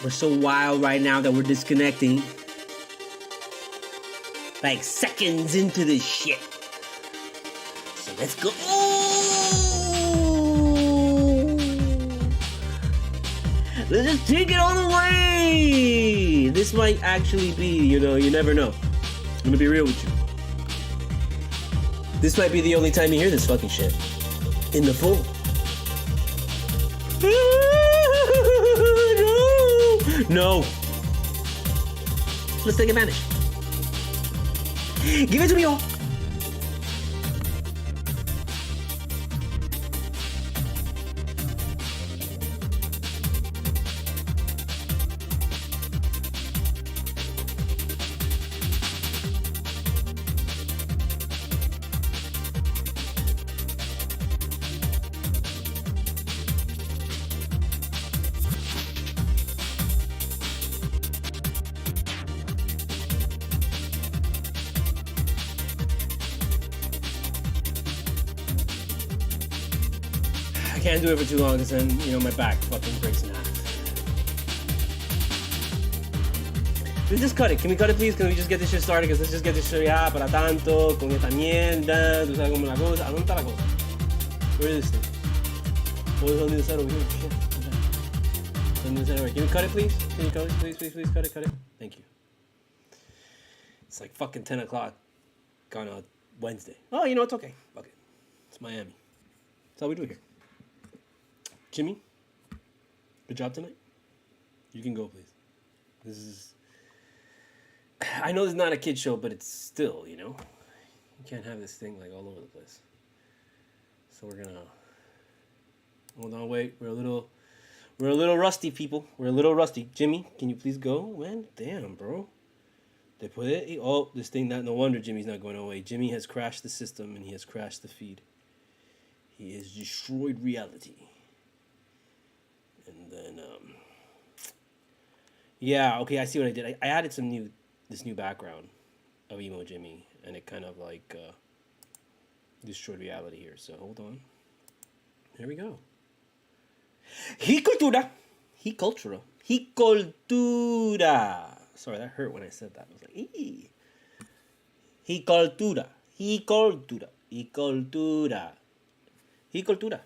We're so wild right now that we're disconnecting. Like seconds into this shit. So let's go. Let's just take it all the way. This might actually be, you never know. I'm gonna be real with you. This might be the only time you hear this fucking shit. In the full. No. Let's take advantage. Give it to me all. I can't do it for too long because then, my back fucking breaks in half. Let's just cut it. Can we cut it, please? Can we just get this shit started? Because let's just get this shit ya para tanto, con esta mierda. Tú sabes cómo la cosa. ¿A dónde está la cosa? Where is this thing? Oh, it's on the other side over here. Shit. It's on the other side over here. Can you cut it, please? Can you cut it? Please, cut it. Thank you. It's like fucking 10 o'clock on a Wednesday. Oh, it's okay. Fuck it. It's Miami. That's all we do here. Jimmy, good job tonight. You can go, please. I know this is not a kid show, but it's still, you can't have this thing like all over the place. So we're gonna hold on. Wait, we're a little rusty, people. We're a little rusty. Jimmy, can you please go, man? Damn, bro. They put it. Oh, this thing. No wonder Jimmy's not going away. Jimmy has crashed the system and he has crashed the feed. He has destroyed reality. And then, yeah, okay, I see what I did. I added this new background of Emo Jimmy, and it kind of like destroyed reality here. So hold on. Here we go. Cultura. Cultura. Sorry, that hurt when I said that. I was like, ee. Cultura. Cultura.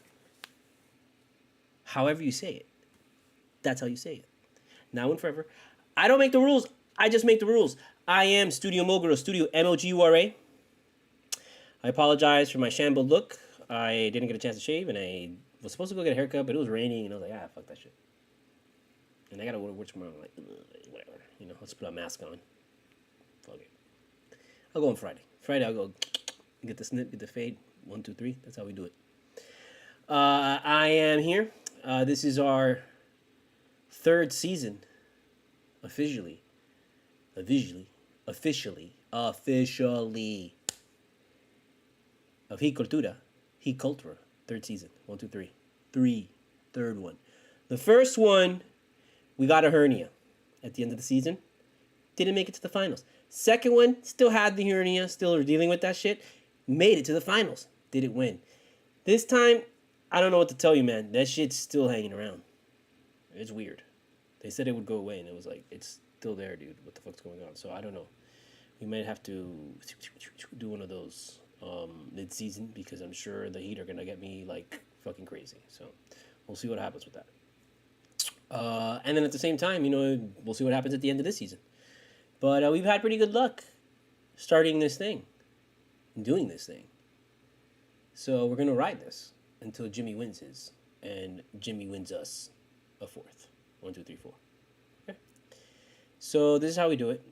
However you say it. That's how you say it. Now and forever. I don't make the rules. I just make the rules. I am studiomogura, studiomogura. I apologize for my shambled look. I didn't get a chance to shave, and I was supposed to go get a haircut, but it was raining, and I was like, fuck that shit. And I gotta go to work tomorrow. I'm like, whatever. Let's put a mask on. Fuck it. I'll go on Friday. Friday, I'll go get the snip, get the fade. 1, 2, 3. That's how we do it. I am here. This is our third season, officially, of Cultura, third season. 1, 2, 3, third one. The first one, we got a hernia at the end of the season. Didn't make it to the finals. Second one, still had the hernia, still dealing with that shit. Made it to the finals. Didn't win. This time, I don't know what to tell you, man. That shit's still hanging around. It's weird. They said it would go away, and it was like, it's still there, dude. What the fuck's going on? So I don't know. We might have to do one of those mid-season, because I'm sure the Heat are going to get me like fucking crazy. So we'll see what happens with that. And then at the same time, we'll see what happens at the end of this season. But we've had pretty good luck starting this thing and doing this thing. So we're going to ride this until Jimmy wins his, and Jimmy wins us a fourth. 1, 2, 3, 4. Okay. So this is how we do it.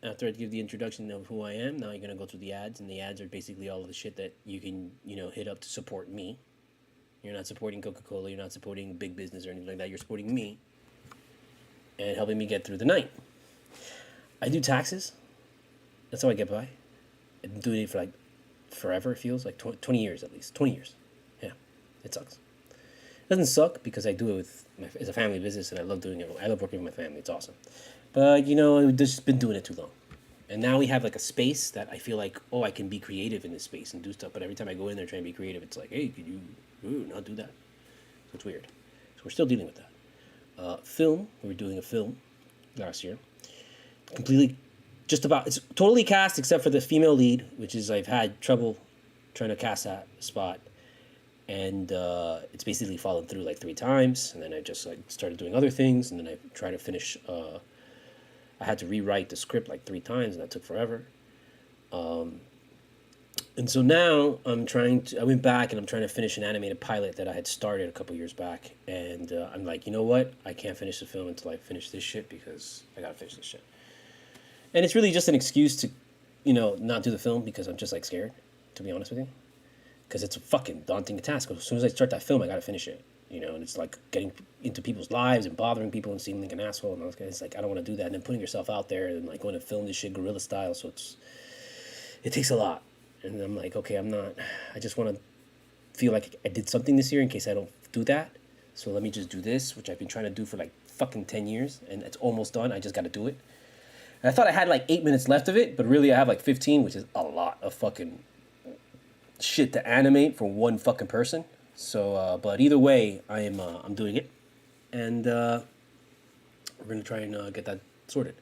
After I give the introduction of who I am, now you're going to go through the ads, and the ads are basically all of the shit that you can, hit up to support me. You're not supporting Coca-Cola, you're not supporting big business or anything like that. You're supporting me and helping me get through the night. I do taxes. That's how I get by. I've been doing it for like forever, it feels like 20 years at least. 20 years. Yeah, it sucks. It doesn't suck because I do it it's a family business, and I love doing it. I love working with my family. It's awesome. But, I've just been doing it too long. And now we have like a space that I feel like, I can be creative in this space and do stuff. But every time I go in there trying to be creative, it's like, hey, could you not do that? So it's weird. So we're still dealing with that. film. We were doing a film last year. Completely, just about, it's totally cast except for the female lead, which is I've had trouble trying to cast that spot. And it's basically fallen through like 3 times. And then I just like started doing other things. And then I tried to finish, I had to rewrite the script like 3 times, and that took forever. And so now I went back and I'm trying to finish an animated pilot that I had started a couple years back. And I'm like, you know what? I can't finish the film until I finish this shit because I gotta finish this shit. And it's really just an excuse to, not do the film because I'm just like scared, to be honest with you. Because it's a fucking daunting task. As soon as I start that film, I gotta finish it. And it's like getting into people's lives and bothering people and seeming like an asshole. And it's like, I don't want to do that. And then putting yourself out there and like going to film this shit guerrilla style. So it takes a lot. And I'm like, okay, I just want to feel like I did something this year in case I don't do that. So let me just do this, which I've been trying to do for like fucking 10 years. And it's almost done. I just got to do it. And I thought I had like 8 minutes left of it, but really I have like 15, which is a lot of fucking shit to animate for one fucking person. So, but either way, I'm doing it. And we're going to try and get that sorted.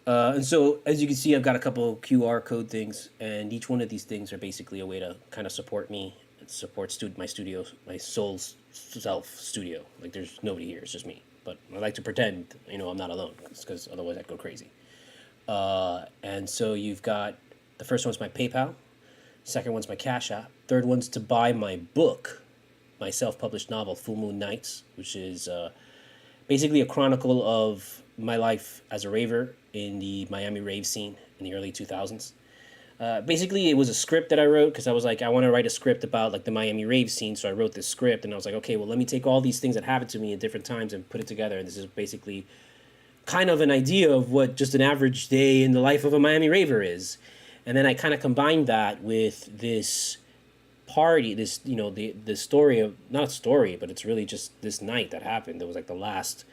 And so, as you can see, I've got a couple QR code things, and each one of these things are basically a way to kind of support me, support my studio, my soul self studio. Like, there's nobody here, it's just me. But I like to pretend, I'm not alone, because otherwise I'd go crazy. And so you've got, the first one's my PayPal, second one's my CashApp, third one's to buy my book, my self-published novel, Full Moon Nights, which is basically a chronicle of my life as a raver in the Miami rave scene in the early 2000s. Basically, it was a script that I wrote because I was like, I want to write a script about like the Miami rave scene. So I wrote this script, and I was like, okay, well, let me take all these things that happened to me at different times and put it together. And this is basically kind of an idea of what just an average day in the life of a Miami raver is. And then I kind of combined that with this party, this, the story of, not a story, but it's really just this night that happened. It was like the last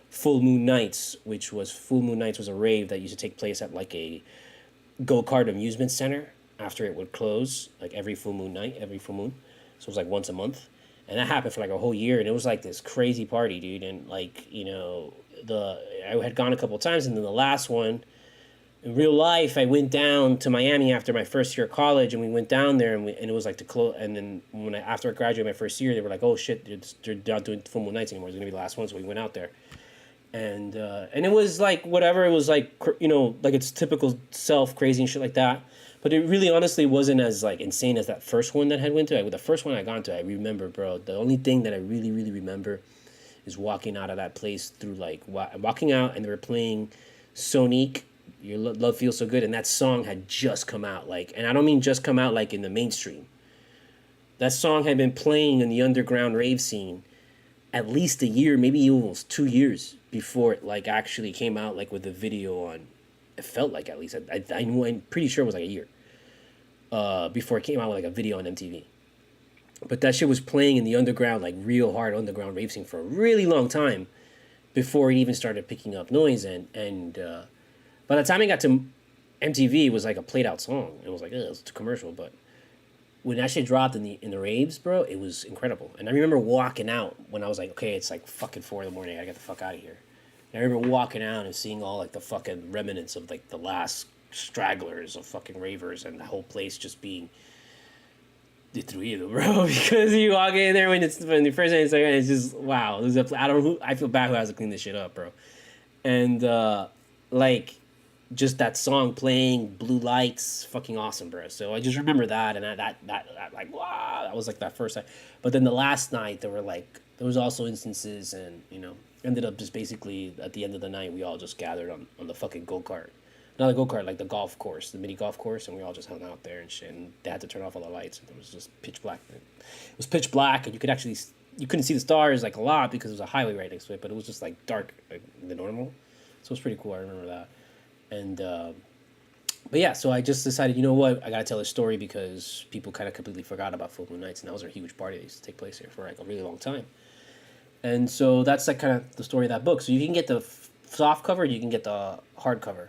Full Moon Nights, Full Moon Nights was a rave that used to take place at like a go-kart amusement center after it would close, like every full moon. So it was like once a month. And that happened for like a whole year, and it was like this crazy party, dude. And like, I had gone a couple of times, and then the last one, in real life, I went down to Miami after my first year of college, and we went down there, and it was like to close. And then after I graduated my first year, they were like, "Oh shit, they're not doing Full Moon Nights anymore. It's gonna be the last one." So we went out there, and it was like whatever. It was like like it's typical self crazy and shit like that. But it really, honestly, wasn't as like insane as that first one that I went to. The first one I got to, I remember, bro. The only thing that I really, really remember is walking out of that place through like walking out, and they were playing Sonique. Your Love Feels So Good, and that song had just come out, like, and I don't mean just come out like in the mainstream. That song had been playing in the underground rave scene at least a year, maybe almost 2 years before it like actually came out like with a video on. It felt like at least I'm pretty sure it was like a year before it came out with like a video on MTV. But that shit was playing in the underground, like real hard underground rave scene for a really long time before it even started picking up noise. And by the time it got to MTV, it was like a played out song. It was like, it was too commercial. But when that shit dropped in the raves, bro, it was incredible. And I remember walking out when I was like, okay, it's like fucking 4 a.m. I gotta get the fuck out of here. And I remember walking out and seeing all like the fucking remnants of like the last stragglers of fucking ravers, and the whole place just being destruido, bro. Because you walk in there when the first time it's just wow. I feel bad who has to clean this shit up, bro. And like just that song playing, blue lights, fucking awesome, bro. So I just remember that, and that like wow, that was like that first time. But then the last night there was also instances, and ended up just basically at the end of the night we all just gathered on the fucking go-kart. Not a go-kart, like the golf course, the mini golf course, and we all just hung out there and shit, and they had to turn off all the lights, and it was just pitch black. It was pitch black, and you couldn't see the stars like a lot because it was a highway right next to it, but it was just like dark, like the normal. So it was pretty cool, I remember that. And but yeah, so I just decided, you know what, I gotta tell this story because people kind of completely forgot about Full Moon Nights, and that was a huge party that used to take place here for like a really long time. And so that's like kind of the story of that book. So you can get the soft cover, and you can get the hardcover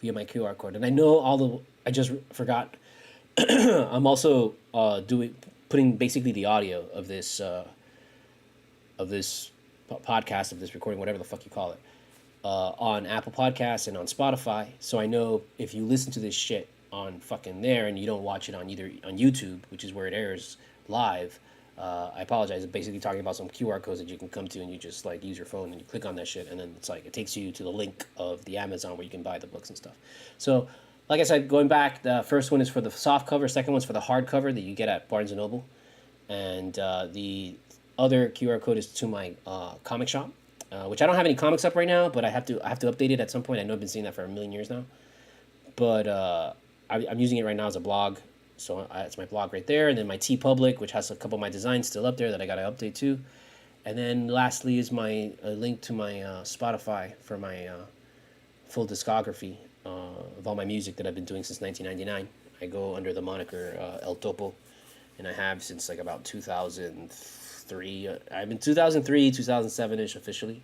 via my QR code. And I know I just forgot. I'm also putting basically the audio of this podcast of this recording, whatever the fuck you call it, on Apple Podcasts and on Spotify. So I know if you listen to this shit on fucking there and you don't watch it on either on YouTube, which is where it airs live, I apologize. I'm basically talking about some QR codes that you can come to, and you just like use your phone and you click on that shit, and then it's like it takes you to the link of the Amazon where you can buy the books and stuff. So, like I said, going back, the first one is for the soft cover, second one's for the hard cover that you get at Barnes and Noble, and the other QR code is to my comic shop, which I don't have any comics up right now, but I have to update it at some point. I know I've been seeing that for a million years now, but I'm using it right now as a blog. So it's my blog right there, and then my TeePublic, which has a couple of my designs still up there that I got to update too. And then lastly is my link to my Spotify for my full discography of all my music that I've been doing since 1999. I go under the moniker El Topo, and I have since like about 2003. I've been 2003, 2007-ish officially.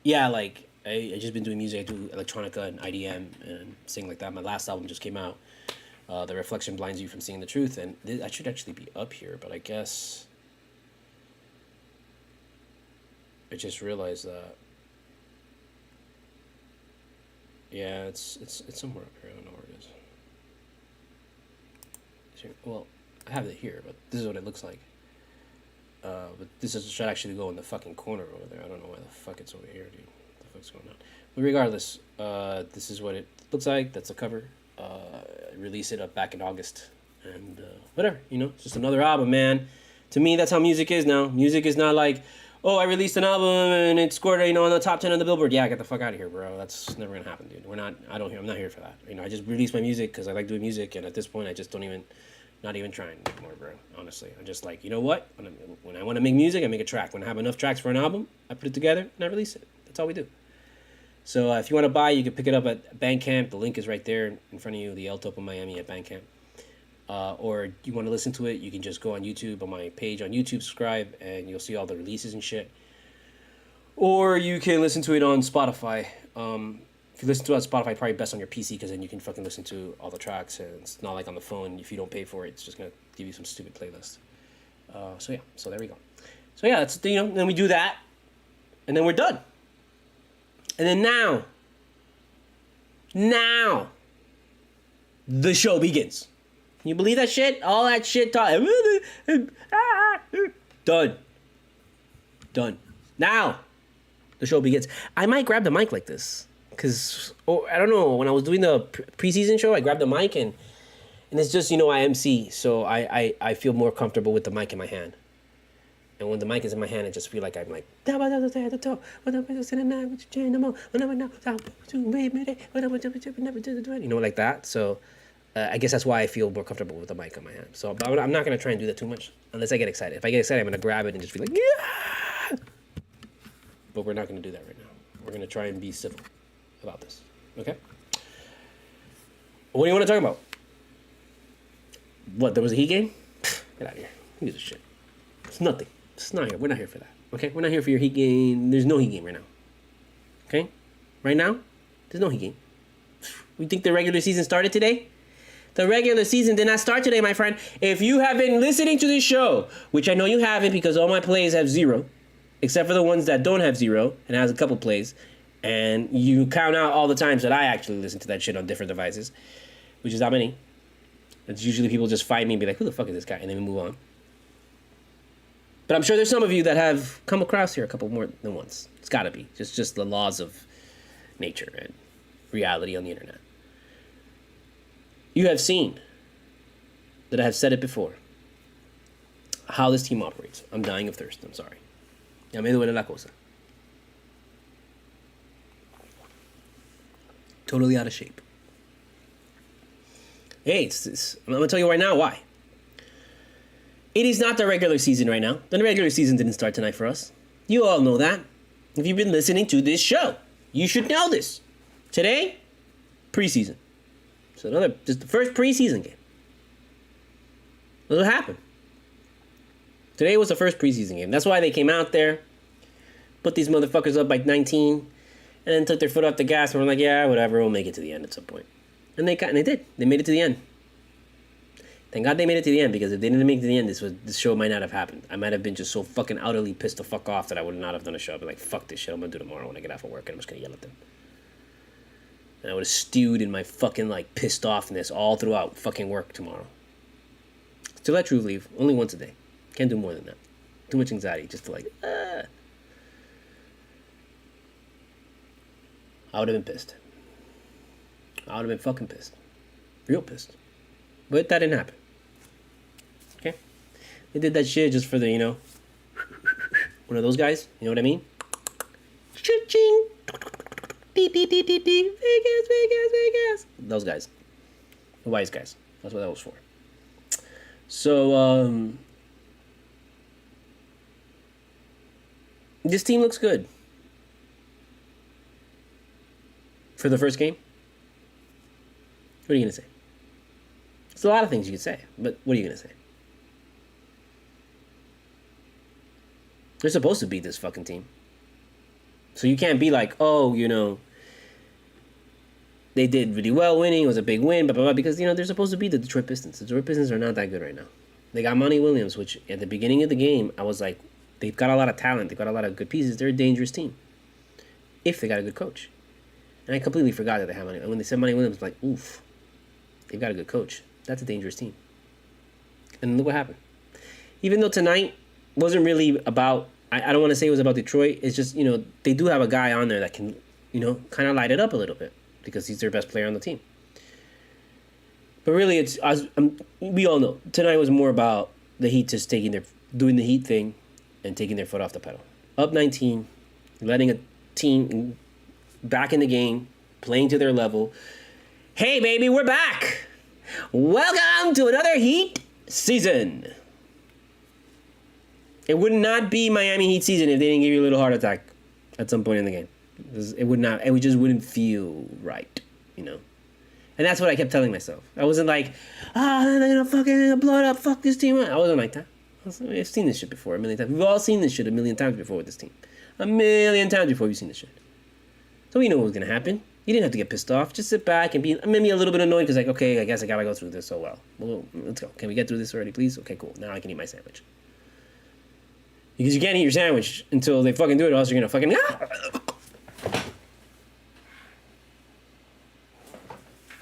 Yeah, like I just been doing music. I do electronica and IDM and sing like that. My last album just came out. The Reflection Blinds You from Seeing the Truth, and I should actually be up here, but I guess I just realized that. Yeah, it's somewhere up here. I don't know where it is. Well, I have it here, but this is what it looks like. But should actually go in the fucking corner over there. I don't know why the fuck it's over here, dude. What the fuck's going on? But regardless, this is what it looks like. That's the cover. I released it up back in August, and whatever, it's just another album, man. To me, that's how music is now. Music is not like, oh, I released an album and it scored, on the top 10 on the Billboard. Yeah, get the fuck out of here, bro. That's never gonna happen, dude. I'm not here for that. I just released my music because I like doing music, and at this point, I just not even trying anymore, bro. Honestly, I'm just like, you know what? When I want to make music, I make a track. When I have enough tracks for an album, I put it together and I release it. That's all we do. So if you want to buy, you can pick it up at Bandcamp. The link is right there in front of you, the El Topo Miami at Bandcamp. Or you want to listen to it, you can just go on YouTube, on my page on YouTube, subscribe, and you'll see all the releases and shit. Or you can listen to it on Spotify. If you listen to it on Spotify, probably best on your PC, because then you can fucking listen to all the tracks, and it's not like on the phone. If you don't pay for it, it's just going to give you some stupid playlist. So there we go. So yeah, that's, then we do that, and then we're done. And then now, the show begins. Can you believe that shit? All that shit talk. Done. Now, the show begins. I might grab the mic like this, because, I don't know, when I was doing the preseason show, I grabbed the mic, and it's just, I MC, so I feel more comfortable with the mic in my hand. And when the mic is in my hand, I just feel like I'm like, like that. So I guess that's why I feel more comfortable with the mic in my hand. So but I'm not going to try and do that too much unless I get excited. If I get excited, I'm going to grab it and just be like, yeah! But we're not going to do that right now. We're going to try and be civil about this. Okay? What do you want to talk about? What, there was a Heat game? Get out of here. Who gives a shit? It's nothing. It's not here. We're not here for that. Okay? We're not here for your Heat game. There's no Heat game right now. Okay? Right now, there's no Heat game. We think the regular season started today? The regular season did not start today, my friend. If you have been listening to this show, which I know you haven't because all my plays have 0, except for the ones that don't have 0 and has a couple plays, and you count out all the times that I actually listen to that shit on different devices, which is not many. It's usually people just find me and be like, who the fuck is this guy? And then we move on. But I'm sure there's some of you that have come across here a couple more than once. It's got to be. Just the laws of nature and reality on the internet. You have seen that I have said it before, how this team operates. I'm dying of thirst. I'm sorry. Ya me duele la cosa. Totally out of shape. Hey, I'm going to tell you right now why. It is not the regular season right now. The regular season didn't start tonight for us. You all know that. If you've been listening to this show, you should know this. Today, preseason. So just the first preseason game. That's what happened. Today was the first preseason game. That's why they came out there, put these motherfuckers up by 19, and then took their foot off the gas and were like, yeah, whatever, we'll make it to the end at some point. And they did. They made it to the end. Thank God they made it to the end, because if they didn't make it to the end, this show might not have happened. I might have been just so fucking utterly pissed the fuck off that I would not have done a show. I'd be like, fuck this shit, I'm gonna do it tomorrow when I get off of work, and I'm just gonna yell at them. And I would have stewed in my fucking, like, pissed offness all throughout fucking work tomorrow. To let Truth leave, only once a day. Can't do more than that. Too much anxiety just to, like, I would have been pissed. I would have been fucking pissed. Real pissed. But that didn't happen. Okay? They did that shit just for the, one of those guys. You know what I mean? Cha-ching! Vegas, Vegas, Vegas. Those guys. The wise guys. That's what that was for. So, this team looks good. For the first game? What are you going to say? There's a lot of things you could say, but what are you going to say? They're supposed to beat this fucking team. So you can't be like, oh, they did really well winning, it was a big win, blah, blah, blah, because, they're supposed to be the Detroit Pistons. The Detroit Pistons are not that good right now. They got Monty Williams, which at the beginning of the game, I was like, they've got a lot of talent, they've got a lot of good pieces, they're a dangerous team. If they got a good coach. And I completely forgot that they have Monty. When they said Monty Williams, I was like, oof, they've got a good coach. That's a dangerous team. And look what happened. Even though tonight wasn't really about, I don't want to say it was about Detroit, it's just, they do have a guy on there that can, kind of light it up a little bit, because he's their best player on the team. But really, we all know, tonight was more about the Heat just doing the Heat thing and taking their foot off the pedal. Up 19, letting a team back in the game, playing to their level. Hey, baby, we're back! Welcome to another Heat season. It would not be Miami Heat season if they didn't give you a little heart attack at some point in the game. It would not. It just wouldn't feel right, And that's what I kept telling myself. I wasn't like, they're gonna fucking blow it up, fuck this team. I wasn't like that. I've seen this shit before a million times. We've all seen this shit a million times before with this team. A million times before we've seen this shit. So we know what was gonna happen. You didn't have to get pissed off. Just sit back and be maybe a little bit annoyed because, like, okay, I guess I gotta go through this so well. Well, let's go. Can we get through this already, please? Okay, cool. Now I can eat my sandwich. Because you can't eat your sandwich until they fucking do it, or else you're gonna fucking.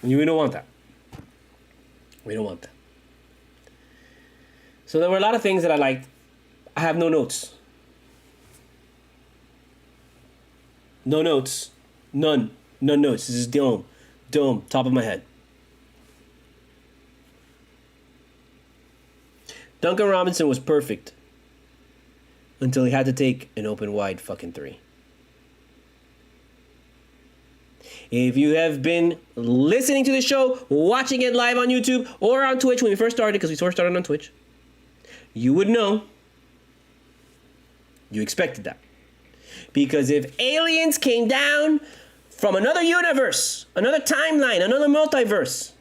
We don't want that. We don't want that. So there were a lot of things that I liked. I have no notes. No notes. None. None notes. This is dome. Dome. Top of my head. Duncan Robinson was perfect. Until he had to take an open wide fucking three. If you have been listening to the show, watching it live on YouTube or on Twitch when we first started, because we first started on Twitch, you would know you expected that. Because if aliens came down from another universe, another timeline, another multiverse,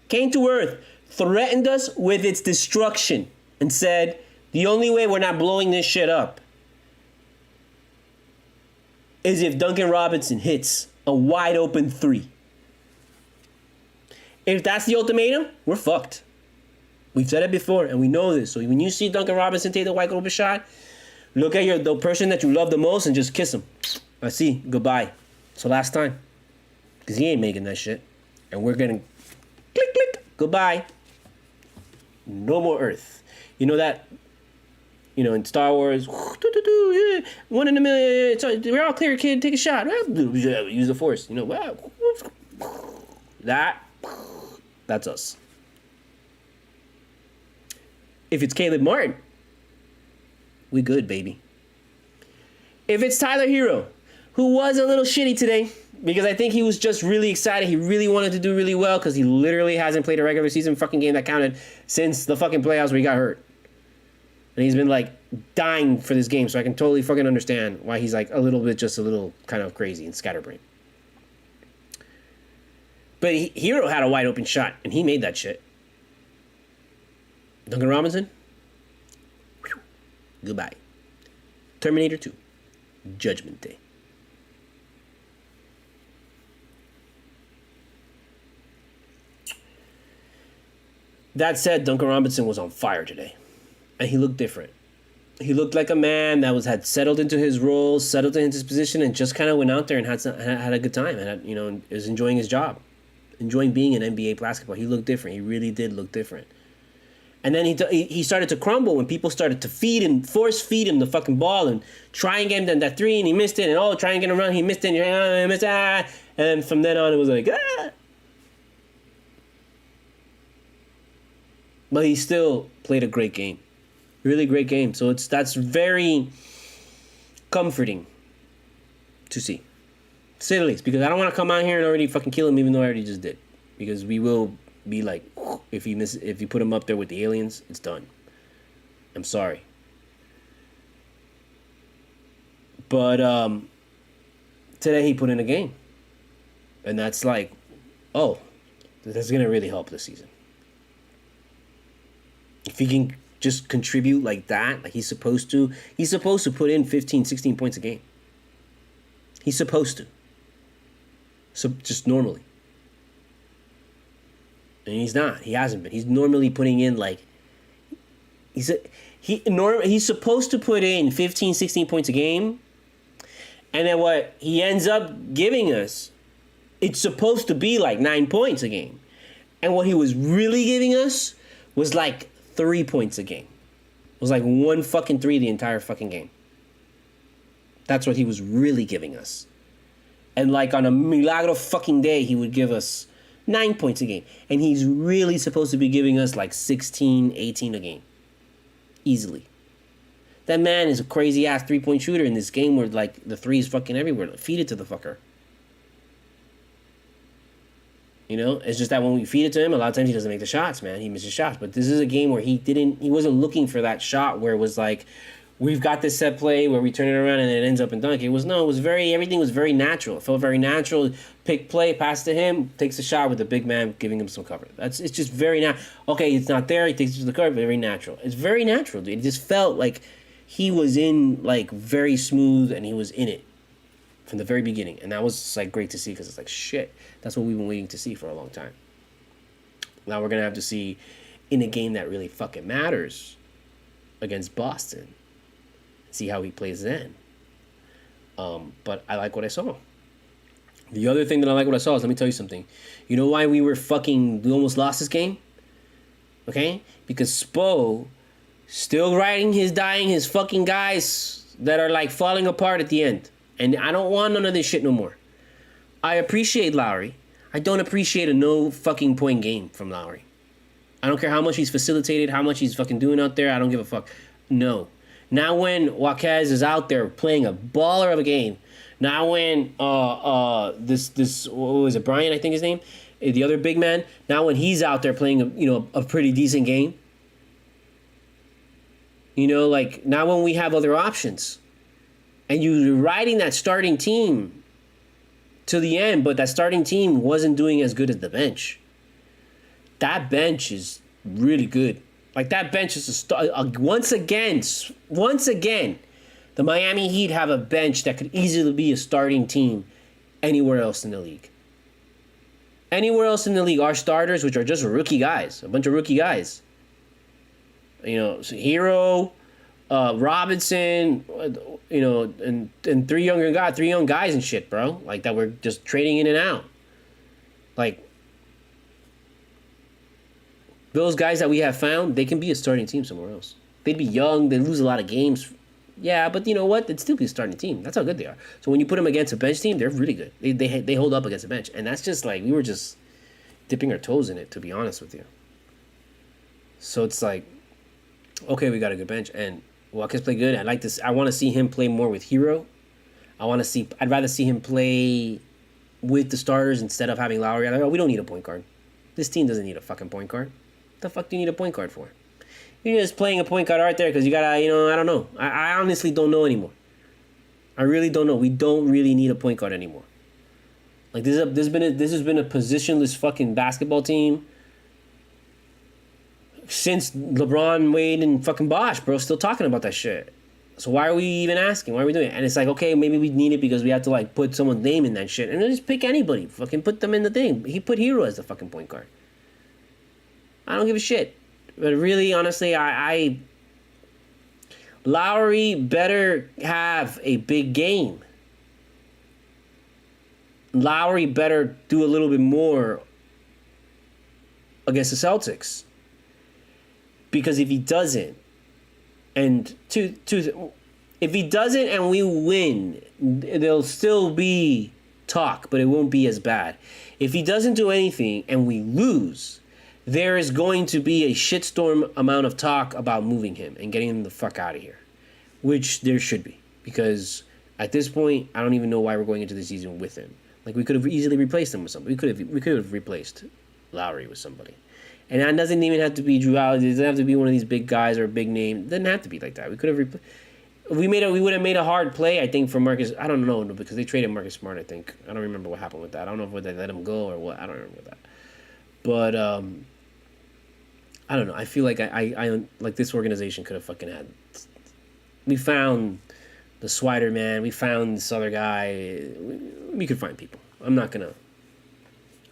came to Earth, threatened us with its destruction, and said, the only way we're not blowing this shit up is if Duncan Robinson hits a wide open three. If that's the ultimatum, we're fucked. We've said it before, and we know this. So when you see Duncan Robinson take the wide open shot, look at the person that you love the most and just kiss him. I see. Goodbye. It's the last time. Because he ain't making that shit. And we're getting click, click. Goodbye. No more Earth. You know that? In Star Wars, 1 in a million, we're all clear, kid, take a shot. Use the Force, That's us. If it's Caleb Martin, we good, baby. If it's Tyler Hero, who was a little shitty today, because I think he was just really excited, he really wanted to do really well, because he literally hasn't played a regular season fucking game that counted since the fucking playoffs where he got hurt. And he's been, like, dying for this game, so I can totally fucking understand why he's, like, a little kind of crazy and scatterbrained. But Hero had a wide open shot, and he made that shit. Duncan Robinson? Whew. Goodbye. Terminator 2. Judgment Day. That said, Duncan Robinson was on fire today, and he looked different. He looked like a man that had settled into his role, settled into his position, and just kind of went out there and had a good time, and is enjoying his job, enjoying being an NBA basketball. He looked different. He really did look different. And then he started to crumble when people started to force feed him the fucking ball and try and get him that three, and he missed it, and try and get him around, he missed it, and he missed it, and from then on it was like, ah. But he still played a great game. Really great game. So that's very comforting to see. To say the least. Because I don't want to come out here and already fucking kill him, even though I already just did. Because we will be like, if you put him up there with the aliens, it's done. I'm sorry. But today he put in a game. And that's like, oh, that's going to really help this season. If he can just contribute like that, like he's supposed to put in 15, 16 points a game. He's supposed to. So just normally. And he's not. He hasn't been. He's normally putting in like he's supposed to put in 15, 16 points a game. And then what he ends up giving us, it's supposed to be like 9 points a game. And what he was really giving us was like 3 points a game. It was like 1 fucking 3 the entire fucking game. That's what he was really giving us. And like on a milagro fucking day, he would give us 9 points a game. And he's really supposed to be giving us like 16, 18 a game. Easily. That man is a crazy ass 3-point shooter in this game where like the 3 is fucking everywhere. Like, feed it to the fucker. You know, it's just that when we feed it to him, a lot of times he doesn't make the shots, man. He misses shots. But this is a game where he wasn't looking for that shot where it was like, we've got this set play where we turn it around and it ends up in dunk. Everything was very natural. It felt very natural. Pick play, pass to him, takes a shot with the big man giving him some cover. It's just very natural. Okay, it's not there, he takes it to the cover, but very natural. It's very natural, dude. It just felt like he was in, like, very smooth and he was in it from the very beginning. And that was, like, great to see because it's like, shit. That's what we've been waiting to see for a long time. Now we're going to have to see in a game that really fucking matters against Boston. See how he plays then. But I like what I saw. The other thing that I like what I saw is, let me tell you something. You know why we almost lost this game? Okay? Because Spo still dying his fucking guys that are like falling apart at the end. And I don't want none of this shit no more. I appreciate Lowry. I don't appreciate a no fucking point game from Lowry. I don't care how much he's facilitated, how much he's fucking doing out there. I don't give a fuck. No. Now when Jaquez is out there playing a baller of a game. Now when this what was it, Brian, I think his name, the other big man. Now when he's out there playing a pretty decent game. You know, like now when we have other options. And you're riding that starting team to the end, but that starting team wasn't doing as good as the bench. That bench is really good. Like, that bench is once again, the Miami Heat have a bench that could easily be a starting team anywhere else in the league. Anywhere else in the league, our starters, which are just rookie guys, a bunch of rookie guys. You know, so Hero, Robinson, and three young guys and shit, bro. Like, that we're just trading in and out. Like, those guys that we have found, they can be a starting team somewhere else. They'd be young, they lose a lot of games. Yeah, but you know what? They'd still be a starting team. That's how good they are. So when you put them against a bench team, they're really good. They hold up against a bench. And that's just like, we were just dipping our toes in it, to be honest with you. So it's like, okay, we got a good bench. And Watkins play good. I want to see him play more with Hero. I'd rather see him play with the starters instead of having Lowry. We don't need a point guard. This team doesn't need a fucking point guard. What the fuck do you need a point guard for? You're just playing a point guard out there because you gotta, I don't know. I honestly don't know anymore. I really don't know. We don't really need a point guard anymore. Like, this has been a positionless fucking basketball team since LeBron, Wade, and fucking Bosh, bro. Still talking about that shit. So why are we even asking? Why are we doing it? And it's like, okay, maybe we need it because we have to, like, put someone's name in that shit. And then just pick anybody. Fucking put them in the thing. He put Hero as the fucking point guard. I don't give a shit. But really, honestly, Lowry better have a big game. Lowry better do a little bit more against the Celtics. Because if he doesn't, if he doesn't and we win, there'll still be talk, but it won't be as bad. If he doesn't do anything and we lose, there is going to be a shitstorm amount of talk about moving him and getting him the fuck out of here, which there should be, because at this point, I don't even know why we're going into the season with him. Like, we could have easily replaced him with somebody. We could have replaced Lowry with somebody. And that doesn't even have to be Drew Holiday. It doesn't have to be one of these big guys or a big name. It doesn't have to be like that. We could have we would have made a hard play, I think, for Marcus. I don't know, because they traded Marcus Smart, I think. I don't remember what happened with that. I don't know if they let him go or what. I don't remember that. But I don't know. I feel like I like this organization could have fucking had. We found the Swider man. We found this other guy. We could find people. I'm not gonna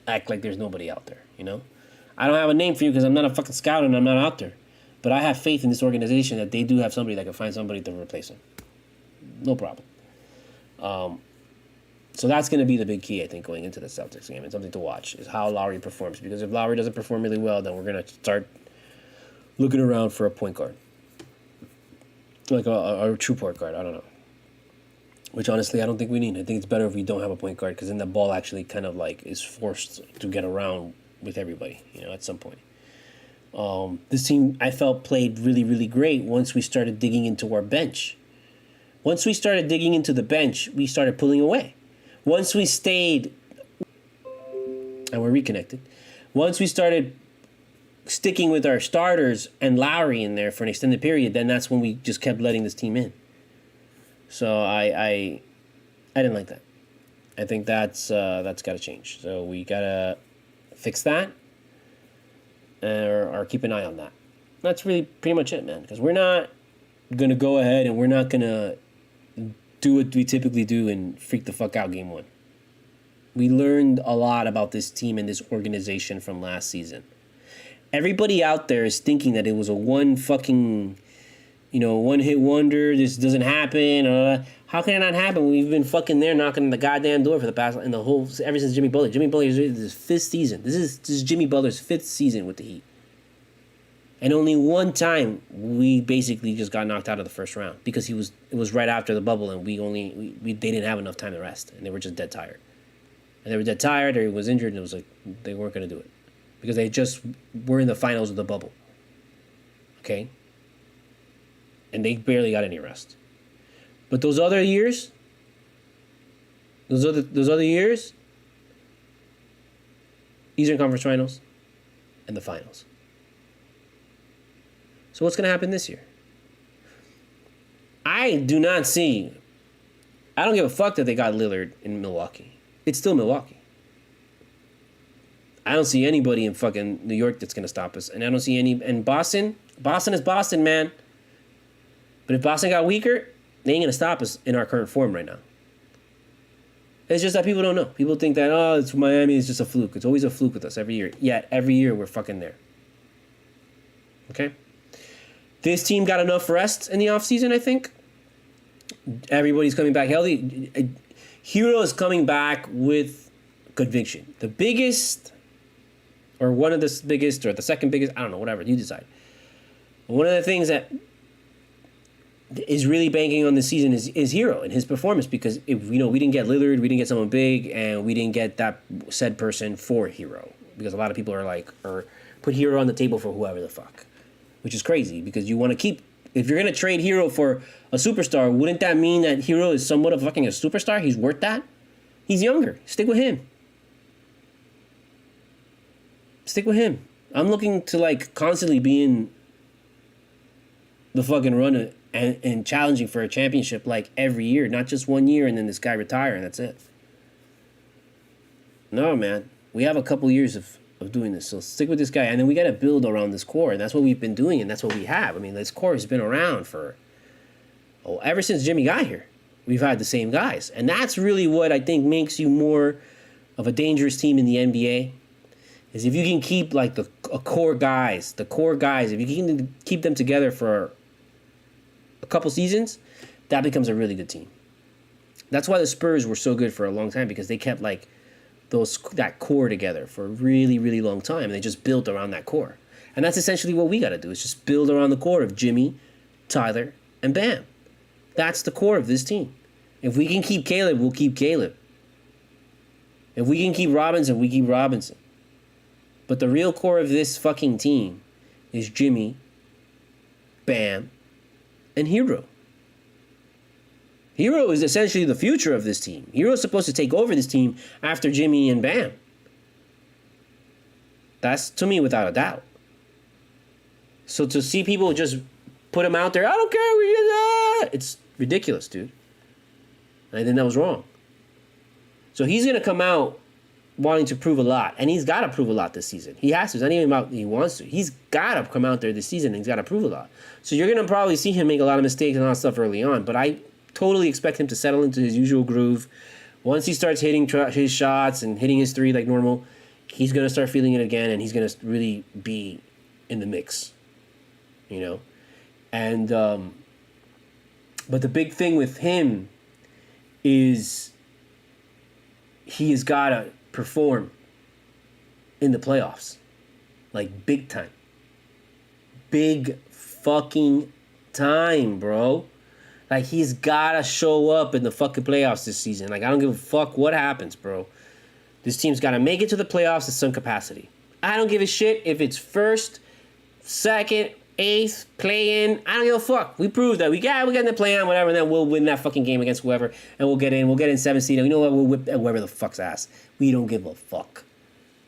act like there's nobody out there. You know, I don't have a name for you because I'm not a fucking scout and I'm not out there. But I have faith in this organization that they do have somebody that can find somebody to replace him. No problem. So that's going to be the big key, I think, going into the Celtics game, and something to watch is how Lowry performs. Because if Lowry doesn't perform really well, then we're going to start looking around for a point guard. Like a true point guard, I don't know. Which, honestly, I don't think we need. I think it's better if we don't have a point guard, because then the ball actually kind of like is forced to get around with everybody, you know, at some point. This team, I felt, played really, really great once we started digging into our bench. Once we started digging into the bench, we started pulling away. Once we stayed, and we're reconnected, once we started sticking with our starters and Lowry in there for an extended period, then that's when we just kept letting this team in. So I didn't like that. I think that's got to change. So we got to fix that. Or keep an eye on that. That's really pretty much it, man. Because we're not going to go ahead and we're not going to do what we typically do and freak the fuck out game one. We learned a lot about this team and this organization from last season. Everybody out there is thinking that it was a one hit wonder. This doesn't happen. How can it not happen? We've been fucking there knocking on the goddamn door for the past, ever since Jimmy Butler. Jimmy Butler is his fifth season. This is Jimmy Butler's fifth season with the Heat. And only one time we basically just got knocked out of the first round because it was right after the bubble and they didn't have enough time to rest and they were just dead tired. And they were dead tired or he was injured and it was like they weren't going to do it because they just were in the finals of the bubble. Okay? And they barely got any rest. But those other years, Eastern Conference Finals and the finals. So what's going to happen this year? I don't give a fuck that they got Lillard in Milwaukee. It's still Milwaukee. I don't see anybody in fucking New York that's going to stop us. And I don't see in Boston is Boston, man. But if Boston got weaker, they ain't going to stop us in our current form right now. It's just that people don't know. People think that, it's Miami is just a fluke. It's always a fluke with us every year. Yet, every year we're fucking there. Okay? This team got enough rest in the offseason, I think. Everybody's coming back healthy. Hero is coming back with conviction. The biggest, or one of the biggest, or the second biggest, I don't know, whatever, you decide. One of the things that is really banking on this season is Hero and his performance, because we didn't get Lillard, we didn't get someone big, and we didn't get that said person for Hero, because a lot of people or put Hero on the table for whoever the fuck, which is crazy because you want to keep. If you're gonna trade Hero for a superstar, wouldn't that mean that Hero is somewhat of fucking a superstar? He's worth that. He's younger. Stick with him. I'm looking to constantly be in the fucking run and challenging for a championship every year, not just 1 year and then this guy retire and that's it. No, man. We have a couple years of doing this, so stick with this guy. And then we got to build around this core, and that's what we've been doing, and that's what we have. I mean, this core has been around ever since Jimmy got here. We've had the same guys. And that's really what I think makes you more of a dangerous team in the NBA. is if you can keep like the core guys, if you can keep them together for a couple seasons, that becomes a really good team. That's why the Spurs were so good for a long time, because they kept like that core together for a really, really long time, and they just built around that core. And that's essentially what we got to do, is just build around the core of Jimmy, Tyler, and Bam. That's the core of this team. If we can keep Caleb, we'll keep Caleb. If we can keep Robinson, we keep Robinson. But the real core of this fucking team is Jimmy, Bam, and Hero. Hero is essentially the future of this team. Hero is supposed to take over this team after Jimmy and Bam. That's, to me, without a doubt. So to see people just put him out there, I don't care, it's ridiculous, dude. I think that was wrong. So he's going to come out wanting to prove a lot, and he's got to prove a lot this season. He has to. It's not even about he wants to. He's got to come out there this season, and he's got to prove a lot. So you're going to probably see him make a lot of mistakes and all that stuff early on, but I totally expect him to settle into his usual groove. Once he starts hitting his shots and hitting his three like normal, he's going to start feeling it again, and he's going to really be in the mix, you know? And, but the big thing with him is he has got to perform in the playoffs. Like, big time. Big fucking time, bro. Like, he's got to show up in the fucking playoffs this season. Like, I don't give a fuck what happens, bro. This team's got to make it to the playoffs at some capacity. I don't give a shit if it's first, second, eighth, play-in. I don't give a fuck. We proved that. We get in the play-in, whatever, and then we'll win that fucking game against whoever, and we'll get in. We'll get in 7 seed, and you know what? We'll whip whoever the fuck's ass. We don't give a fuck.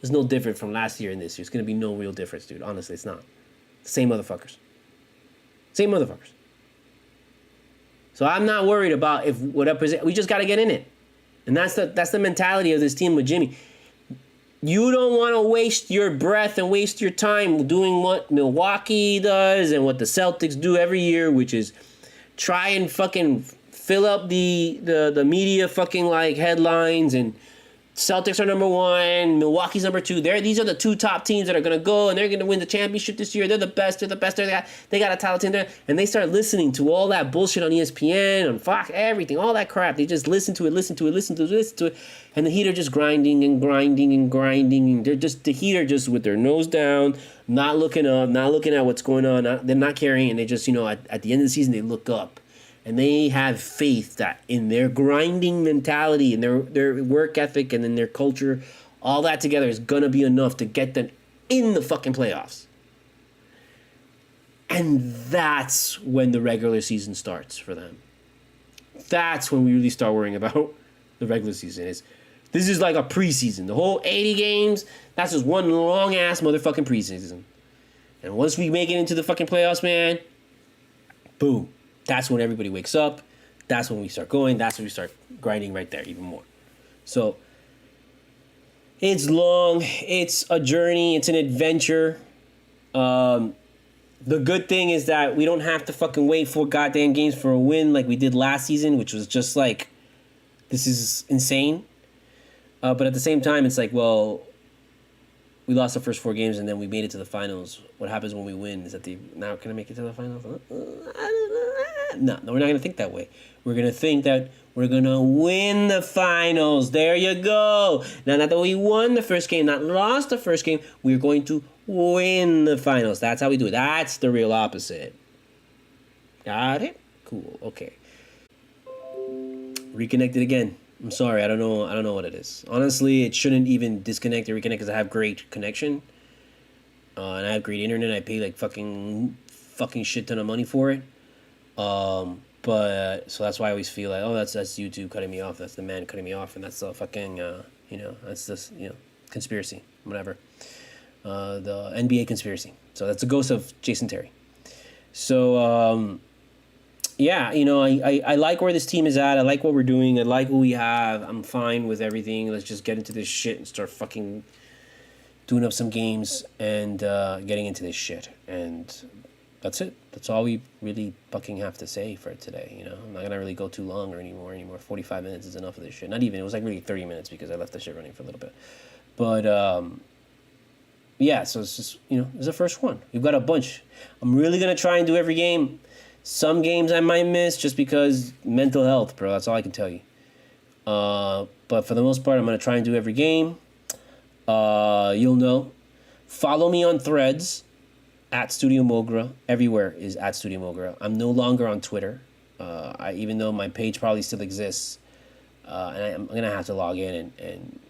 There's no different from last year and this year. It's going to be no real difference, dude. Honestly, it's not. Same motherfuckers. Same motherfuckers. So I'm not worried about if whatever. We just got to get in it. And that's the mentality of this team with Jimmy. You don't want to waste your breath and waste your time doing what Milwaukee does and what the Celtics do every year, which is try and fucking fill up the media fucking like headlines, and Celtics are number 1, Milwaukee's number 2. These are the 2 top teams that are going to go, and they're going to win the championship this year. They're the best. They got a title team there. And they start listening to all that bullshit on ESPN, on Fox, everything, all that crap. They just listen to it. And the Heat are just grinding. And they're just, the Heat are just with their nose down, not looking up, not looking at what's going on. They're not caring. And they just, at the end of the season, they look up. And they have faith that in their grinding mentality and their work ethic and in their culture, all that together is going to be enough to get them in the fucking playoffs. And that's when the regular season starts for them. That's when we really start worrying about the regular season. This is like a preseason. The whole 80 games, that's just one long-ass motherfucking preseason. And once we make it into the fucking playoffs, man, boom. That's when everybody wakes up. That's when we start going. That's when we start grinding right there even more. So it's long. It's a journey. It's an adventure. The good thing is that we don't have to fucking wait 4 goddamn games for a win like we did last season, which was just like, this is insane. But at the same time, it's like, well, we lost the first 4 games and then we made it to the finals. What happens when we win? Is that now can I make it to the finals? No, we're not going to think that way. We're going to think that we're going to win the finals. There you go. Now, not that we won the first game, not lost the first game. We're going to win the finals. That's how we do it. That's the real opposite. Got it? Cool. Okay. Reconnected again. I'm sorry. I don't know what it is. Honestly, it shouldn't even disconnect or reconnect because I have great connection. And I have great internet. I pay like fucking shit ton of money for it. But so that's why I always feel like, oh, that's YouTube cutting me off. That's the man cutting me off, and that's the fucking that's this conspiracy, whatever. The NBA conspiracy. So that's the ghost of Jason Terry. So yeah, I like where this team is at. I like what we're doing. I like what we have. I'm fine with everything. Let's just get into this shit and start fucking doing up some games and getting into this shit. And that's it. That's all we really fucking have to say for today, I'm not going to really go too long or anymore. 45 minutes is enough of this shit. Not even. It was like really 30 minutes because I left the shit running for a little bit. But, yeah, so it's just, it's the first one. We've got a bunch. I'm really going to try and do every game. Some games I might miss just because mental health, bro. That's all I can tell you. But for the most part, I'm going to try and do every game. You'll know. Follow me on Threads, at studiomogura. Everywhere is at studiomogura. I'm no longer on Twitter. Even though my page probably still exists. And I'm going to have to log in and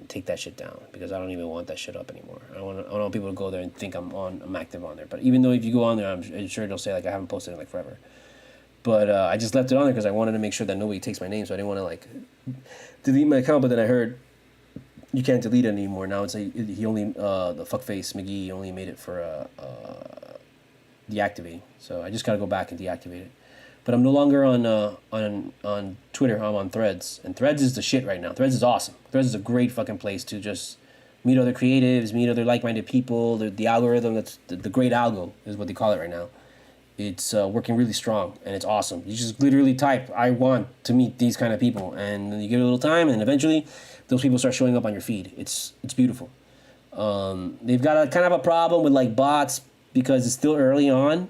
take that shit down because I don't even want that shit up anymore. I don't want people to go there and think I'm active on there. But even though if you go on there, I'm sure they'll say like I haven't posted in like forever. But I just left it on there because I wanted to make sure that nobody takes my name, so I didn't want to like delete my account. But then I heard you can't delete it anymore. Now it's he only the fuckface McGee only made it for deactivating. So I just gotta go back and deactivate it. But I'm no longer on Twitter. I'm on Threads, and Threads is the shit right now. Threads is awesome. Threads is a great fucking place to just meet other creatives, meet other like-minded people. The algorithm, that's the great algo is what they call it right now. It's working really strong, and it's awesome. You just literally type, I want to meet these kind of people, and then you give it a little time, and eventually those people start showing up on your feed. It's beautiful. They've got a kind of a problem with like bots because it's still early on.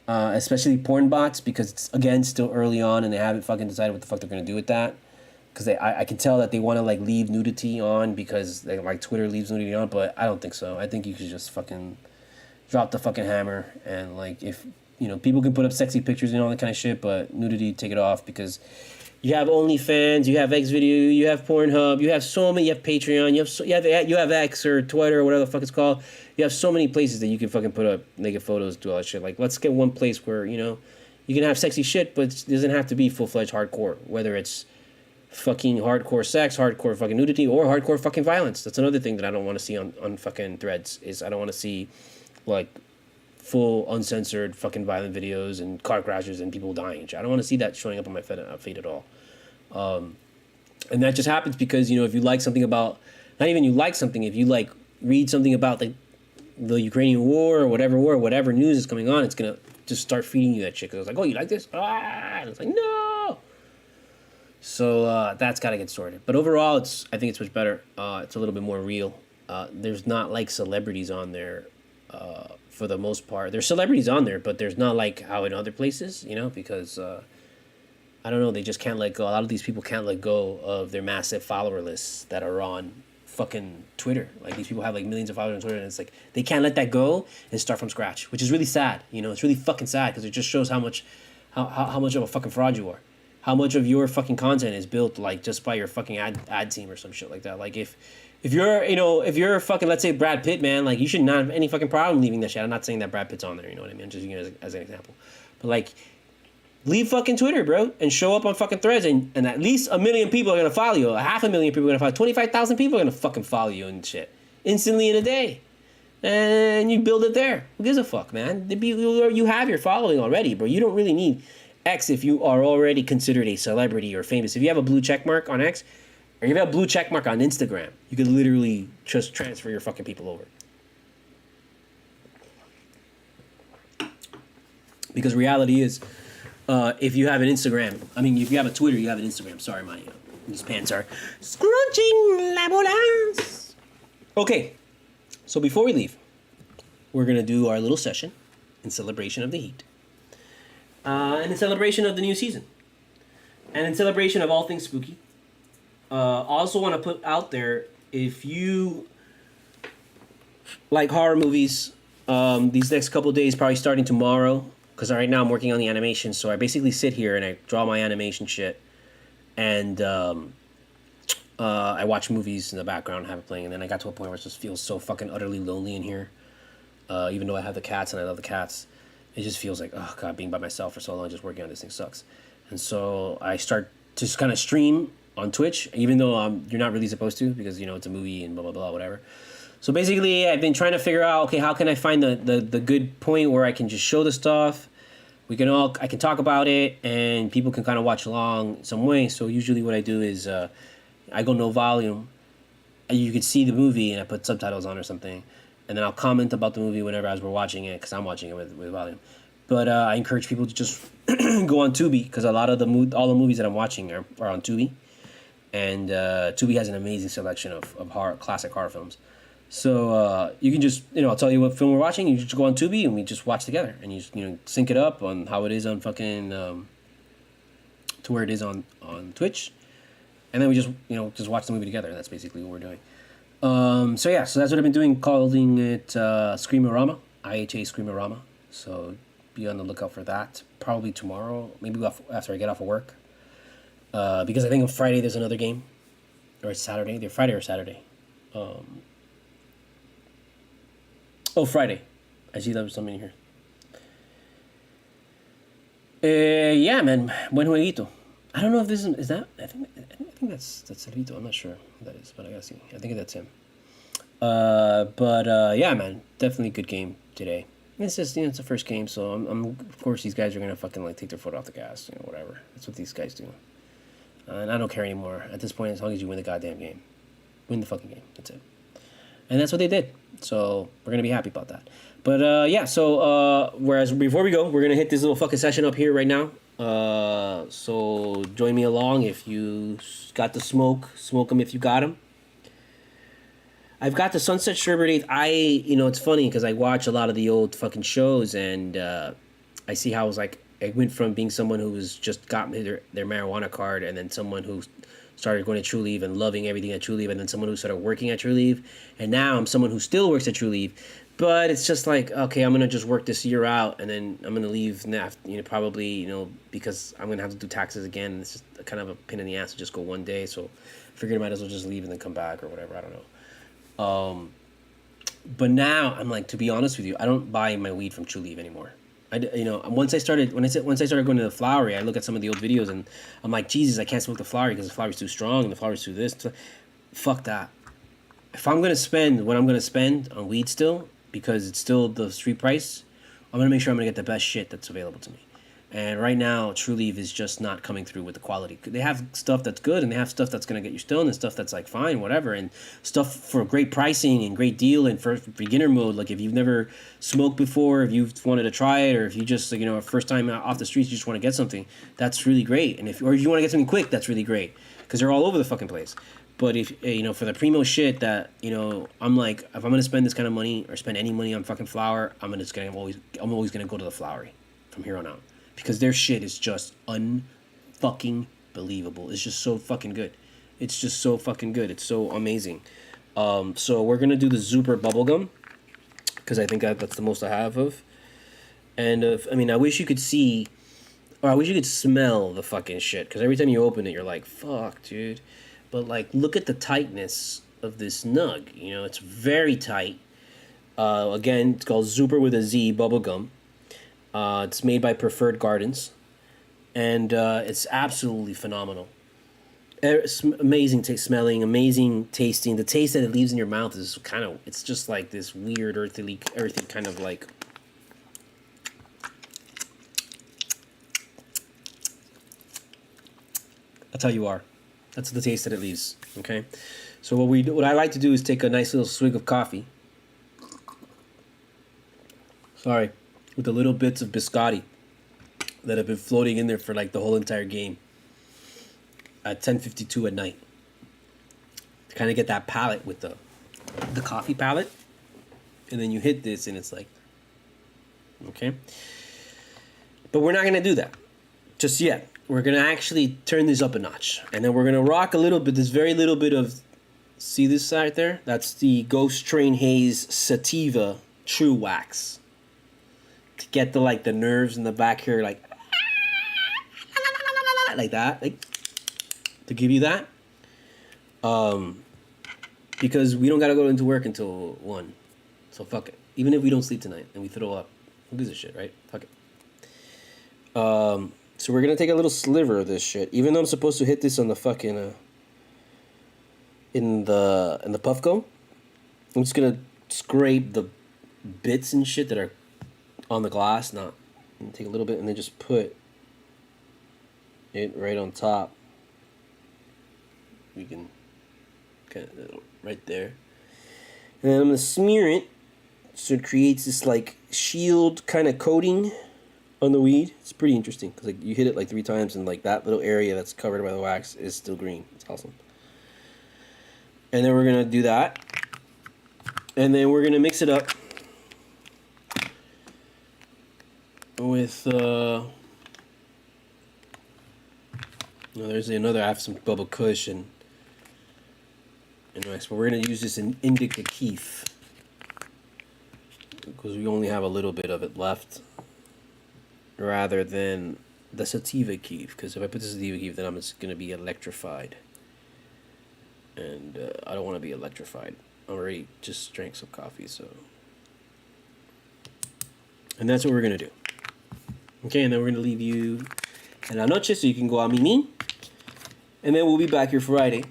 Especially porn bots, because it's, again, still early on and they haven't fucking decided what the fuck they're going to do with that. Because I can tell that they want to like leave nudity on because they, like Twitter leaves nudity on, but I don't think so. I think you should just fucking drop the fucking hammer and like if, people can put up sexy pictures and all that kind of shit, but nudity, take it off because you have OnlyFans, you have Xvideo, you have Pornhub, you have so many, you have Patreon, you have X or Twitter or whatever the fuck it's called. You have so many places that you can fucking put up naked photos, do all that shit. Like, let's get one place where, you can have sexy shit, but it doesn't have to be full-fledged hardcore. Whether it's fucking hardcore sex, hardcore fucking nudity, or hardcore fucking violence. That's another thing that I don't want to see on fucking Threads, is I don't want to see, like, full, uncensored fucking violent videos and car crashes and people dying. I don't want to see that showing up on my feed at all. And that just happens because, if you like something about, not even you like something, if you, like, read something about, the Ukrainian war or whatever news is coming on, it's going to just start feeding you that shit. Because it's like, oh, you like this? And it's like, no! So that's got to get sorted. But overall, I think it's much better. It's a little bit more real. There's not, like, celebrities on there for the most part. There's celebrities on there, but there's not, like, how in other places, because, I don't know, they just can't let go. A lot of these people can't let go of their massive follower lists that are on fucking Twitter. Like, these people have like millions of followers on Twitter, and it's like they can't let that go and start from scratch, which is really sad. It's really fucking sad because it just shows how much of a fucking fraud you are, how much of your fucking content is built like just by your fucking ad team or some shit like that. Like if you're fucking, let's say Brad Pitt, man, like you should not have any fucking problem leaving that shit. I'm not saying that Brad Pitt's on there, you know what I mean? I'm just using it as an example, but like, leave fucking Twitter, bro, and show up on fucking Threads, and at least 1 million people are gonna follow you. 500,000 people are gonna follow you. 25,000 people are gonna fucking follow you and shit instantly in a day, and you build it there. Who gives a fuck, man? You have your following already, bro. You don't really need X if you are already considered a celebrity or famous. If you have a blue check mark on X, or if you have a blue check mark on Instagram, you could literally just transfer your fucking people over. Because reality is, if you have an Instagram, if you have a Twitter, you have an Instagram. Sorry, these pants are scrunching la bolas. Okay, so before we leave, we're going to do our little session in celebration of the heat. And in celebration of the new season. And in celebration of all things spooky. Also want to put out there, if you like horror movies, these next couple of days, probably starting tomorrow, because right now I'm working on the animation, so I basically sit here and I draw my animation shit, and I watch movies in the background, have it playing, and then I got to a point where it just feels so fucking utterly lonely in here. Even though I have the cats and I love the cats, it just feels like, oh god, being by myself for so long, just working on this thing sucks. And so I start to just kind of stream on Twitch, even though you're not really supposed to, because it's a movie and blah blah blah whatever. So basically, I've been trying to figure out, okay, how can I find the good point where I can just show the stuff, I can talk about it, and people can kind of watch along some way. So usually what I do is I go no volume, and you can see the movie, and I put subtitles on or something, and then I'll comment about the movie whenever as we're watching it, because I'm watching it with volume. But I encourage people to just go on Tubi, because a lot of all the movies that I'm watching are on Tubi, and Tubi has an amazing selection of classic horror films. So you can just, I'll tell you what film we're watching. You just go on Tubi and we just watch together, and you just, sync it up on how it is on fucking to where it is on Twitch, and then we just just watch the movie together. That's basically what we're doing. So yeah, so that's what I've been doing, calling it Screamorama, IHA Screamorama. So be on the lookout for that. Probably tomorrow, maybe after I get off of work, because I think on Friday there's another game, or it's Saturday. Either Friday or Saturday. Friday. I see there was something here. Yeah, man. Buen jueguito. I don't know if this is that. I think that's Cervito. I'm not sure who that is, but I gotta see. I think that's him. Yeah, man. Definitely good game today. It's just it's the first game, so I'm of course these guys are gonna fucking take their foot off the gas, whatever. That's what these guys do. And I don't care anymore at this point. As long as you win the goddamn game, win the fucking game. That's it. And that's what they did. So we're going to be happy about that. But yeah, so whereas before we go, we're going to hit this little fucking session up here right now. So join me along. If you got the smoke them if you got them. I've got the Sunset Sherbet 8. It's funny because I watch a lot of the old fucking shows, and I see how I went from being someone who was just got their marijuana card, and then someone who started going to True Leave and loving everything at True Leave, and then someone who started working at True Leave, and now I'm someone who still works at True Leave, but it's just like, okay, I'm gonna just work this year out, and then I'm gonna leave, probably, because I'm gonna have to do taxes again. It's just kind of a pain in the ass to just go one day, so I figured I might as well just leave and then come back or whatever. I don't know. But now I'm like, to be honest with you, I don't buy my weed from True Leave anymore. Once I started going to the flowery, I look at some of the old videos and I'm like, Jesus, I can't smoke the flowery because the flowery's too strong and the flowery's too this. Fuck that. If I'm gonna spend what I'm gonna spend on weed still, because it's still the street price, I'm gonna make sure I'm gonna get the best shit that's available to me. And right now, True Leave is just not coming through with the quality. They have stuff that's good, and they have stuff that's going to get you stoned, and stuff that's like fine, whatever, and stuff for great pricing and great deal and for beginner mode. Like if you've never smoked before, if you've wanted to try it, or if you just first time off the streets, you just want to get something, that's really great. And if you want to get something quick, that's really great because they're all over the fucking place. But if for the primo shit that I'm like, if I'm gonna spend this kind of money or spend any money on fucking flower, I'm always gonna go to the flowery from here on out. Because their shit is just unfucking believable. It's just so fucking good. It's just so fucking good. It's so amazing. So we're going to do the Zuper bubblegum. Because I think that's the most I have of. And, I wish you could see... Or I wish you could smell the fucking shit. Because every time you open it, you're like, fuck, dude. But, look at the tightness of this nug. It's very tight. Again, it's called Zuper with a Z bubblegum. It's made by Preferred Gardens, and it's absolutely phenomenal. It's amazing smelling, amazing tasting. The taste that it leaves in your mouth is it's just like this weird earthy kind of like... That's how you are. That's the taste that it leaves, okay? So what I like to do is take a nice little swig of coffee. Sorry. With the little bits of biscotti that have been floating in there for the whole entire game at 10:52 at night. To kind of get that palate with the coffee palate. And then you hit this and it's like, okay. But we're not going to do that just yet. We're going to actually turn this up a notch. And then we're going to rock a little bit, this very little bit of, see this side there? That's the Ghost Train Haze Sativa True Wax. To get the nerves in the back here like that, to give you that, because we don't gotta go into work until 1, so fuck it. Even if we don't sleep tonight and we throw up, who gives a shit, right? Fuck it. So we're gonna take a little sliver of this shit, even though I'm supposed to hit this on the fucking in the Puffco. I'm just gonna scrape the bits and shit that are on the glass, and take a little bit and then just put it right on top. We can kind of right there, and then I'm gonna smear it so it creates this shield kind of coating on the weed. It's pretty interesting because you hit it 3 times and that little area that's covered by the wax is still green. It's awesome. And then we're gonna do that. And then we're gonna mix it up with there's another. I have some Bubba Kush and nice, but we're gonna use this in Indica Keef because we only have a little bit of it left, rather than the sativa Keef. Because if I put the sativa Keef, then I'm just gonna be electrified, and I don't want to be electrified. I already just drank some coffee, so. And that's what we're gonna do. Okay, and then we're gonna leave you en la noche so you can go a mimi. And then we'll be back here Friday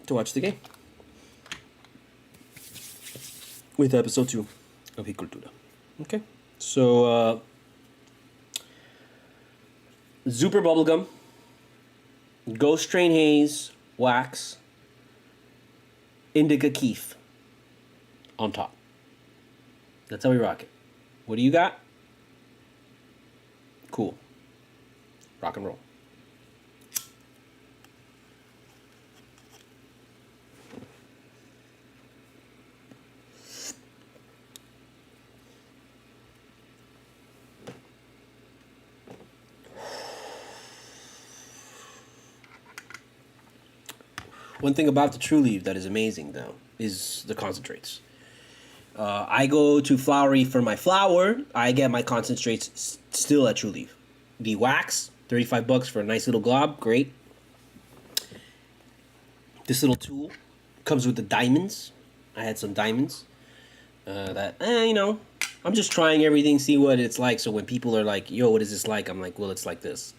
to watch the game with episode 2 of Cultura. Okay, so Super Bubblegum, Ghost Train Haze, Wax, Indica Keef on top. That's how we rock it. What do you got? Cool. Rock and roll. One thing about the True Leaf that is amazing, though, is the concentrates. I go to Flowery for my flour. I get my concentrates still at True Leaf. The wax, $35 for a nice little glob, great. This little tool comes with the diamonds. I had some diamonds. I'm just trying everything, see what it's like. So when people are like, "Yo, what is this like?" I'm like, "Well, it's like this."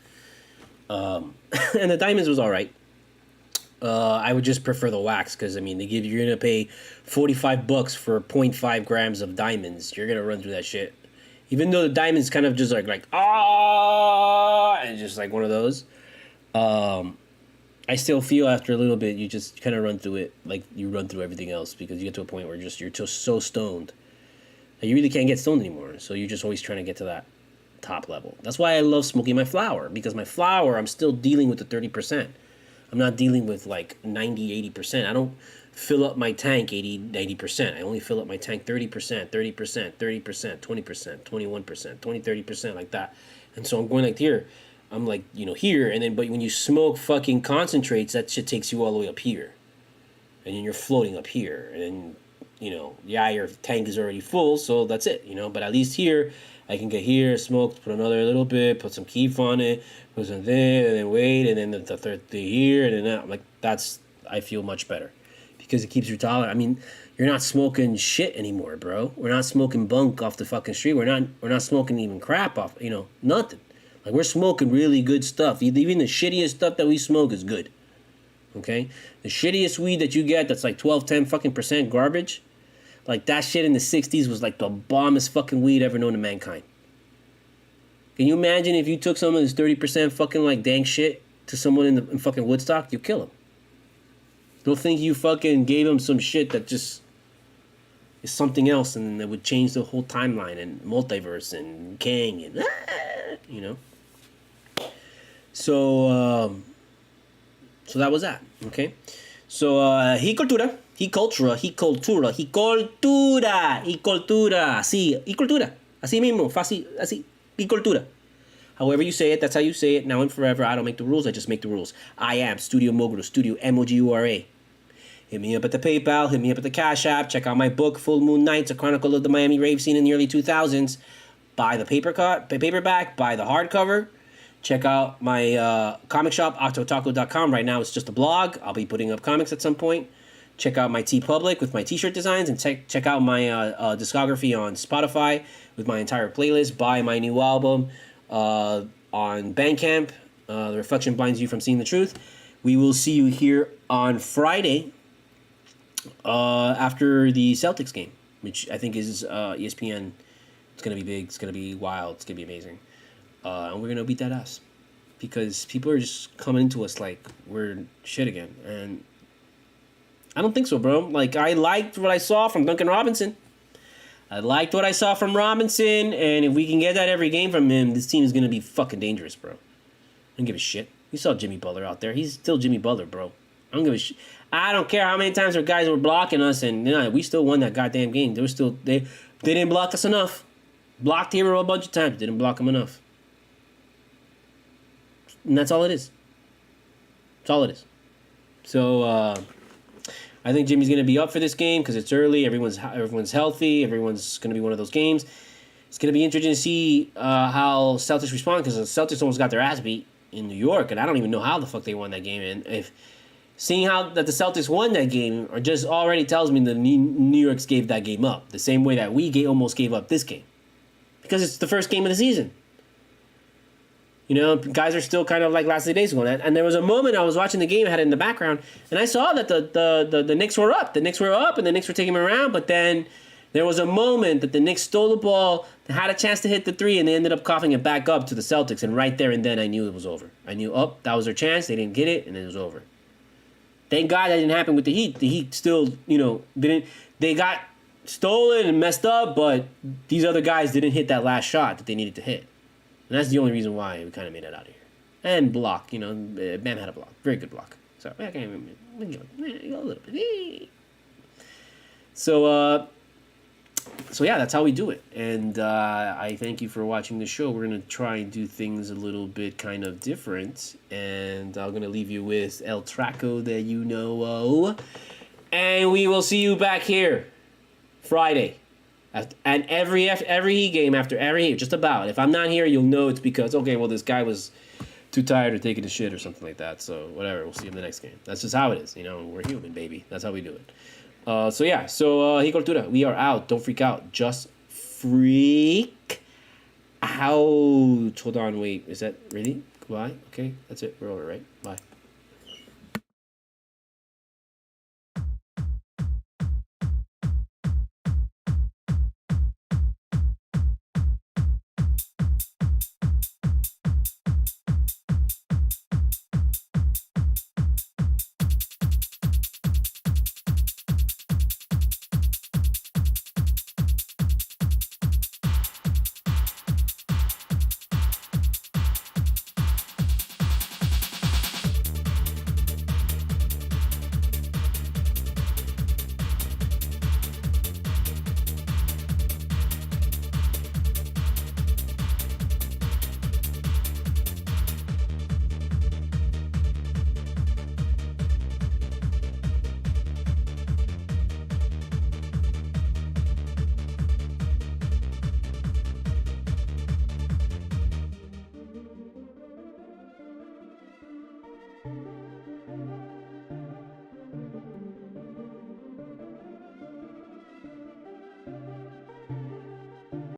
And the diamonds was all right. I would just prefer the wax because, I mean, you're gonna pay $45 for 0.5 grams of diamonds. You're gonna run through that shit. Even though the diamonds kind of just like and just like one of those. I still feel after a little bit you just kind of run through it like you run through everything else, because you get to a point where you're just so stoned that you really can't get stoned anymore. So you're just always trying to get to that top level. That's why I love smoking my flower, because my flower, I'm still dealing with the 30%. I'm not dealing with like 90, 80%. I don't fill up my tank 80, 90%. I only fill up my tank 30%, 30%, 30%, 20%, 21%, 20, 30%, like that. And so I'm going like here. I'm like, here. And then, but when you smoke fucking concentrates, that shit takes you all the way up here. And then you're floating up here. And then, your tank is already full, so that's it, But at least here, I can get here, smoke, put another little bit, put some keef on it, put some there, and then wait, and then the third thing here, and then that. Like, I feel much better. Because it keeps your tolerance. I mean, you're not smoking shit anymore, bro. We're not smoking bunk off the fucking street. We're not smoking even crap off, nothing. Like, we're smoking really good stuff. Even the shittiest stuff that we smoke is good. Okay? The shittiest weed that you get that's like 12, 10 fucking percent garbage, like that shit in the 60s was like the bombest fucking weed ever known to mankind. Can you imagine if you took some of this 30% fucking like dang shit to someone in fucking Woodstock? You'll kill them. They'll think you fucking gave them some shit that just is something else, and it would change the whole timeline and multiverse and Kang and So that was that. Okay. So Cultura. Así mismo, fácil, así. Cultura. However you say it, that's how you say it. Now and forever, I don't make the rules, I just make the rules. I am Studio Mogura, Studio Mogura. Hit me up at the PayPal, hit me up at the CashApp. Check out my book, Full Moon Nights, A Chronicle of the Miami Rave Scene in the early 2000s. Buy the paperback, buy the hardcover. Check out my comic shop, octotaco.com. Right now, it's just a blog. I'll be putting up comics at some point. Check out my TeePublic with my t-shirt designs, and check out my discography on Spotify with my entire playlist. Buy my new album on Bandcamp, The Reflection Blinds You from Seeing the Truth. We will see you here on Friday after the Celtics game, which I think is ESPN. It's going to be big. It's going to be wild. It's going to be amazing. And we're going to beat that ass, because people are just coming into us like we're shit again. And I don't think so, bro. Like, I liked what I saw from Duncan Robinson. And if we can get that every game from him, this team is going to be fucking dangerous, bro. I don't give a shit. You saw Jimmy Butler out there. He's still Jimmy Butler, bro. I don't give a shit. I don't care how many times our guys were blocking us, and we still won that goddamn game. They didn't block us enough. Blocked Hero a bunch of times. Didn't block him enough. And that's all it is. That's all it is. So I think Jimmy's going to be up for this game because it's early. Everyone's healthy. Everyone's going to be one of those games. It's going to be interesting to see how Celtics respond because the Celtics almost got their ass beat in New York, and I don't even know how the fuck they won that game. And if seeing how that the Celtics won that game or just already tells me the New York's gave that game up the same way that we almost gave up this game because it's the first game of the season. You know, guys are still kind of like last 2 days ago. And there was a moment I was watching the game, I had it in the background, and I saw that the Knicks were up. The Knicks were up, and the Knicks were taking them around, but then there was a moment that the Knicks stole the ball, they had a chance to hit the three, and they ended up coughing it back up to the Celtics, and right there and then I knew it was over. I knew, that was their chance, they didn't get it, and it was over. Thank God that didn't happen with the Heat. The Heat still, they got stolen and messed up, but these other guys didn't hit that last shot that they needed to hit. And that's the only reason why we kind of made it out of here. And block, Bam had a block. Very good block. So, I can't even go a little bit. So yeah, that's how we do it. And I thank you for watching the show. We're going to try and do things a little bit kind of different. And I'm going to leave you with El Traco that you know. And we will see you back here Friday. And every Heat game after every Heat, just about. If I'm not here, you'll know it's because, okay, well, this guy was too tired or taking a shit or something like that. So whatever, we'll see him the next game. That's just how it is. We're human, baby. That's how we do it. So Cultura, we are out. Don't freak out. Just freak out. Hold on, wait. Is that really? Goodbye? Okay, that's it. We're over, right? Bye.